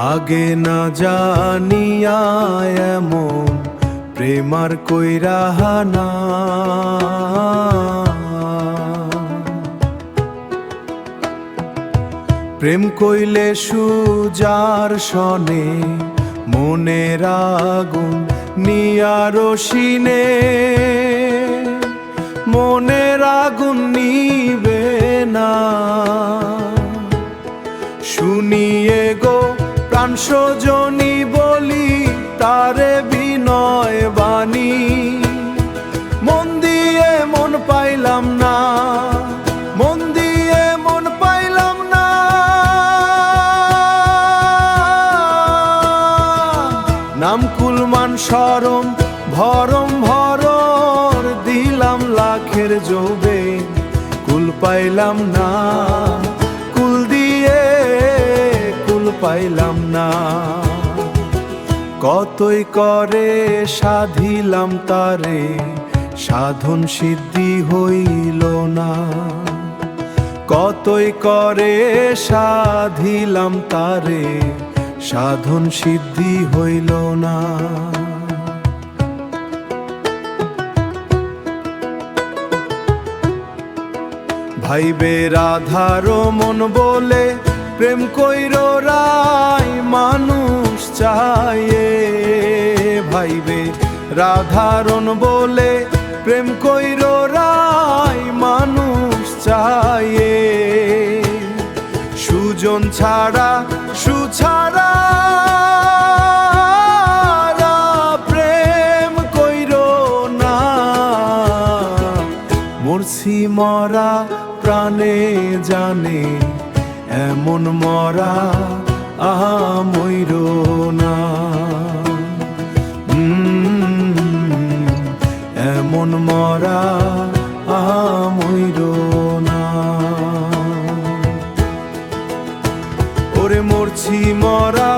আগে না জানিয়া এমন প্রেমার কইরাহানা, প্রেম কইলে সুজার সনে মনের আগুন নিয়া রসিনে, মনের আগুন নিবে না। শুনিয়ে গো প্রাণ সজনী বলি তারে বিনয় বাণী, মন দিয়ে মন পাইলাম না, মন দিয়ে মন পাইলাম না। নাম কুলমান সরম ভরম ভরর দিলাম লাখের যৌবে, কুল পাইলাম না, কুল দিয়ে কুল পাইলাম না। কতই করে সাধিলাম তারে, সাধন সিদ্ধি হইল না। কতই করে সাধিলাম তারে, সাধন সিদ্ধি হইল না। ভাইবে রাধার মন বলে প্রেম কইর রাই মানুষ চায়ে, ভাইবে রাধারণ বলে প্রেম কইর রাই মানুষ চায়ে। সুজন ছাড়া সুছাড়া প্রেম কইর না, মরছি মরা প্রাণে জানে এমন মরা মইর না। এমন মরা মইর না। ওরে মরছি মরা